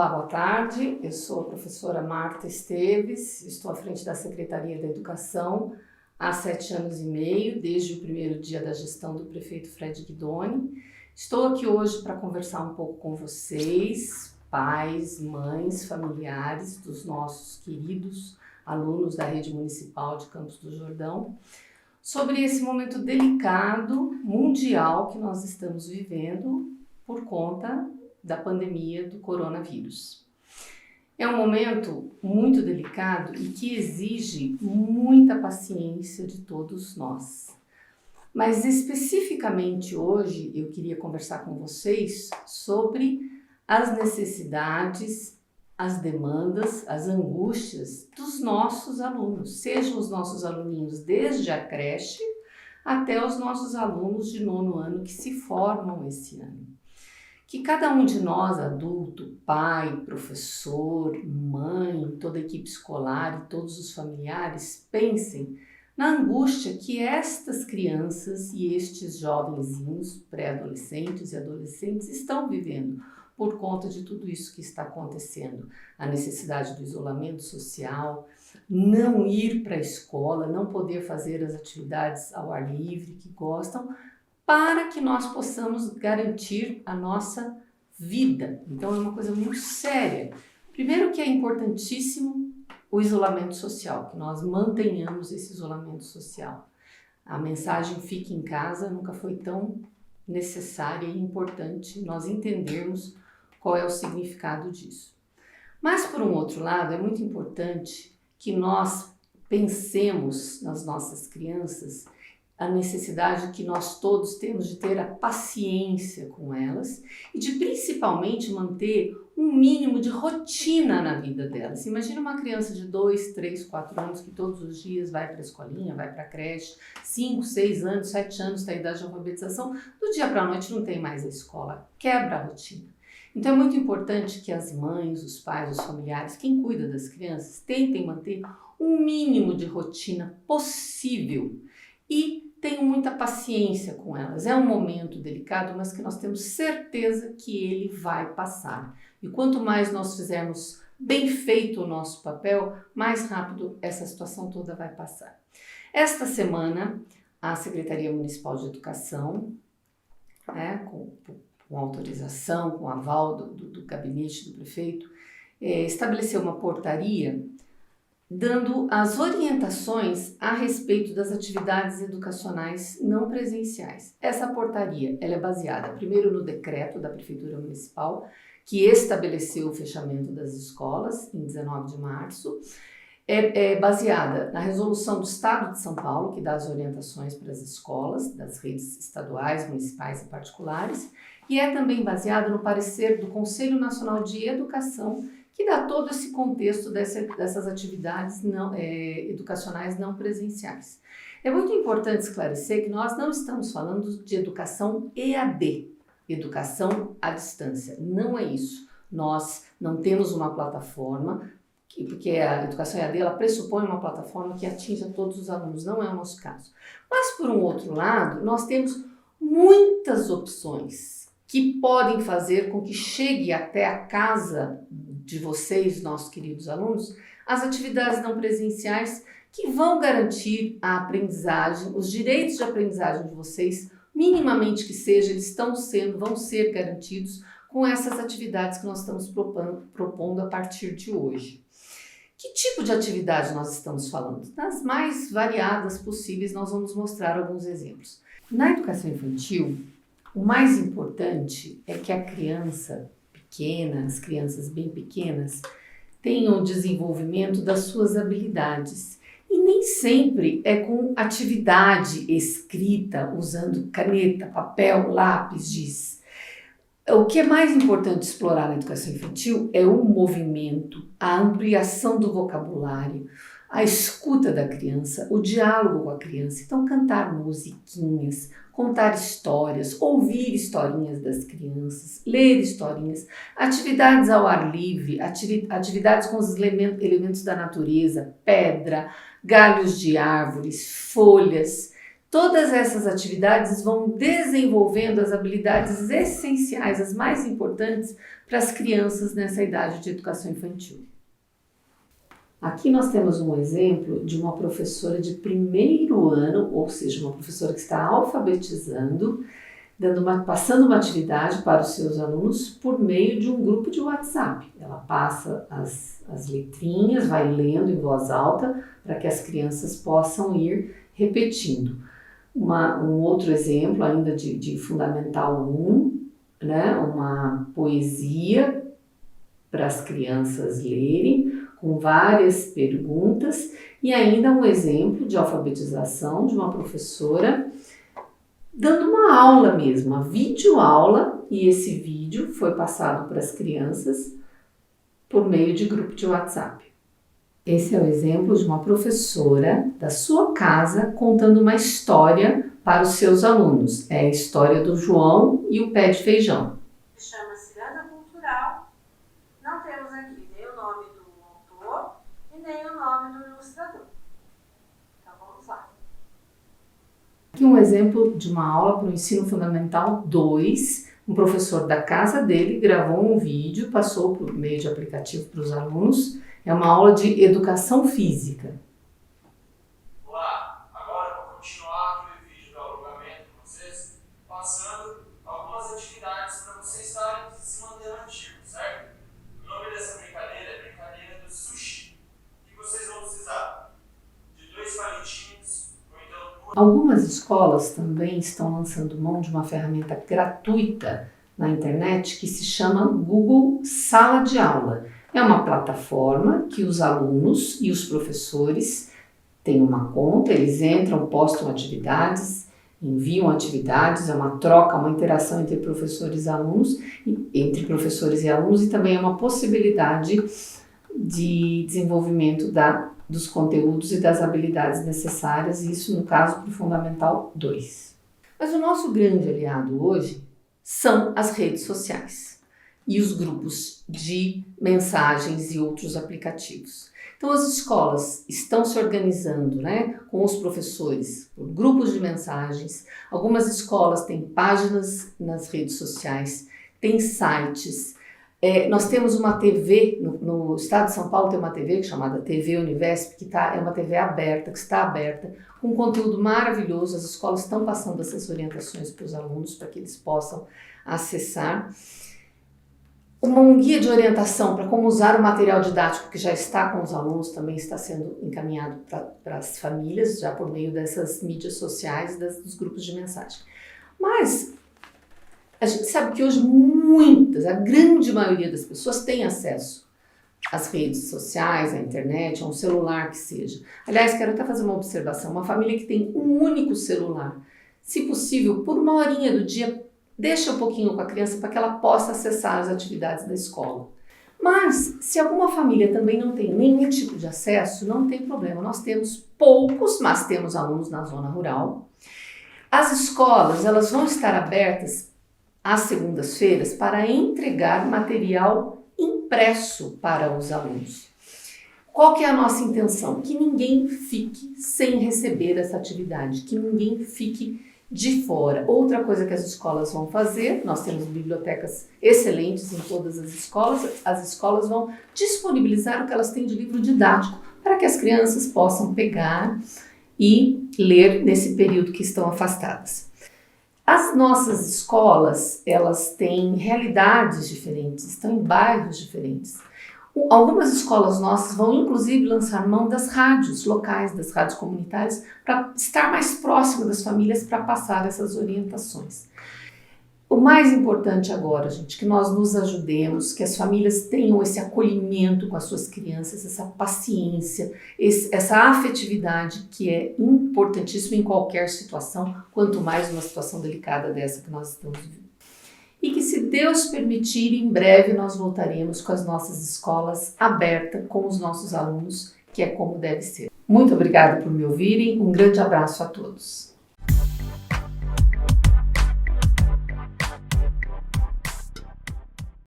Olá, boa tarde. Eu sou a professora Marta Esteves, estou à frente da Secretaria da Educação há 7 anos e meio, desde o primeiro dia da gestão do prefeito Fred Guidoni. Estou aqui hoje para conversar um pouco com vocês, pais, mães, familiares dos nossos queridos alunos da Rede Municipal de Campos do Jordão, sobre esse momento delicado, mundial, que nós estamos vivendo por conta da pandemia do coronavírus. É um momento muito delicado e que exige muita paciência de todos nós. Mas especificamente hoje eu queria conversar com vocês sobre as necessidades, as demandas, as angústias dos nossos alunos, sejam os nossos aluninhos desde a creche até os nossos alunos de 9º ano que se formam esse ano. Que cada um de nós, adulto, pai, professor, mãe, toda a equipe escolar e todos os familiares, pensem na angústia que estas crianças e estes jovenzinhos, pré-adolescentes e adolescentes estão vivendo por conta de tudo isso que está acontecendo. A necessidade do isolamento social, não ir para a escola, não poder fazer as atividades ao ar livre que gostam, para que nós possamos garantir a nossa vida. Então é uma coisa muito séria. Primeiro que é importantíssimo o isolamento social, que nós mantenhamos esse isolamento social. A mensagem fique em casa nunca foi tão necessária e importante nós entendermos qual é o significado disso. Mas por um outro lado, é muito importante que nós pensemos nas nossas crianças a necessidade que nós todos temos de ter a paciência com elas e de principalmente manter um mínimo de rotina na vida delas. Imagina uma criança de 2, 3, 4 anos que todos os dias vai para a escolinha, vai para a creche, 5, 6 anos, 7 anos, está a idade de alfabetização, do dia para a noite não tem mais a escola, quebra a rotina. Então é muito importante que as mães, os pais, os familiares, quem cuida das crianças, tentem manter um mínimo de rotina possível e tenham muita paciência com elas. É um momento delicado, mas que nós temos certeza que ele vai passar. E quanto mais nós fizermos bem feito o nosso papel, mais rápido essa situação toda vai passar. Esta semana, a Secretaria Municipal de Educação, com autorização, com aval do gabinete do prefeito, estabeleceu uma portaria dando as orientações a respeito das atividades educacionais não presenciais. Essa portaria ela é baseada primeiro no decreto da Prefeitura Municipal, que estabeleceu o fechamento das escolas em 19 de março, é baseada na resolução do Estado de São Paulo, que dá as orientações para as escolas, das redes estaduais, municipais e particulares, e é também baseada no parecer do Conselho Nacional de Educação, que dá todo esse contexto dessas atividades educacionais não presenciais. É muito importante esclarecer que nós não estamos falando de educação EAD, educação à distância. Não é isso. Nós não temos uma plataforma, porque a educação EAD ela pressupõe uma plataforma que atinja todos os alunos, não é o nosso caso. Mas, por um outro lado, nós temos muitas opções que podem fazer com que chegue até a casa de vocês, nossos queridos alunos, as atividades não presenciais que vão garantir a aprendizagem, os direitos de aprendizagem de vocês, minimamente que seja, eles vão ser garantidos com essas atividades que nós estamos propondo a partir de hoje. Que tipo de atividade nós estamos falando? Das mais variadas possíveis, nós vamos mostrar alguns exemplos. Na educação infantil, o mais importante é que a criança pequena, as crianças bem pequenas, tenham o desenvolvimento das suas habilidades. E nem sempre é com atividade escrita, usando caneta, papel, lápis, giz. O que é mais importante explorar na educação infantil é o movimento, a ampliação do vocabulário, a escuta da criança, o diálogo com a criança. Então, cantar musiquinhas, contar histórias, ouvir historinhas das crianças, ler historinhas, atividades ao ar livre, atividades com os elementos da natureza, pedra, galhos de árvores, folhas, Todas essas atividades vão desenvolvendo as habilidades essenciais, as mais importantes para as crianças nessa idade de educação infantil. Aqui nós temos um exemplo de uma professora de primeiro ano, ou seja, uma professora que está alfabetizando, passando uma atividade para os seus alunos por meio de um grupo de WhatsApp. Ela passa as letrinhas, vai lendo em voz alta para que as crianças possam ir repetindo. Um outro exemplo ainda de Fundamental 1, né? Uma poesia para as crianças lerem, com várias perguntas, e ainda um exemplo de alfabetização de uma professora dando uma aula mesmo, uma videoaula, e esse vídeo foi passado para as crianças por meio de grupo de WhatsApp. Esse é o exemplo de uma professora da sua casa contando uma história para os seus alunos. É a história do João e o pé de feijão. Chama-se Ciranda Cultural. Não temos aqui nem o nome do autor e nem o nome do ilustrador. Então vamos lá. Aqui um exemplo de uma aula para o Ensino Fundamental 2. Um professor da casa dele gravou um vídeo, passou por meio de aplicativo para os alunos. É uma aula de educação física. Olá, agora eu vou continuar aquele vídeo do alongamento com vocês, passando algumas atividades para vocês estarem se mantendo ativos, certo? O nome dessa brincadeira é brincadeira do sushi. O que vocês vão precisar? De 2 palitinhos, ou então... Algumas escolas também estão lançando mão de uma ferramenta gratuita na internet que se chama Google Sala de Aula. É uma plataforma que os alunos e os professores têm uma conta, eles entram, postam atividades, enviam atividades, é uma troca, uma interação entre professores e alunos, e também é uma possibilidade de desenvolvimento dos conteúdos e das habilidades necessárias, isso no caso para o Fundamental 2. Mas o nosso grande aliado hoje são as redes sociais e os grupos de mensagens e outros aplicativos. Então as escolas estão se organizando, né, com os professores por grupos de mensagens. Algumas escolas têm páginas nas redes sociais, têm sites. Nós temos uma TV, no estado de São Paulo tem uma TV chamada TV Univesp, que é uma TV aberta, que está aberta, com conteúdo maravilhoso. As escolas estão passando essas orientações para os alunos, para que eles possam acessar. Um guia de orientação para como usar o material didático que já está com os alunos também está sendo encaminhado para as famílias, já por meio dessas mídias sociais, dos grupos de mensagem. Mas a gente sabe que hoje a grande maioria das pessoas tem acesso às redes sociais, à internet, a um celular que seja. Aliás, quero até fazer uma observação. Uma família que tem um único celular, se possível, por uma horinha do dia, deixa um pouquinho com a criança para que ela possa acessar as atividades da escola. Mas, se alguma família também não tem nenhum tipo de acesso, não tem problema. Nós temos poucos, mas temos alunos na zona rural. As escolas, elas vão estar abertas às segundas-feiras para entregar material impresso para os alunos. Qual que é a nossa intenção? Que ninguém fique sem receber essa atividade, que ninguém fique de fora. Outra coisa que as escolas vão fazer, nós temos bibliotecas excelentes em todas as escolas vão disponibilizar o que elas têm de livro didático para que as crianças possam pegar e ler nesse período que estão afastadas. As nossas escolas, elas têm realidades diferentes, estão em bairros diferentes. Algumas escolas nossas vão inclusive lançar mão das rádios locais, das rádios comunitárias, para estar mais próximo das famílias para passar essas orientações. O mais importante agora, gente, que nós nos ajudemos, que as famílias tenham esse acolhimento com as suas crianças, essa paciência, essa afetividade que é importantíssima em qualquer situação, quanto mais uma situação delicada dessa que nós estamos vivendo. E que, se Deus permitir, em breve nós voltaremos com as nossas escolas abertas com os nossos alunos, que é como deve ser. Muito obrigada por me ouvirem, um grande abraço a todos.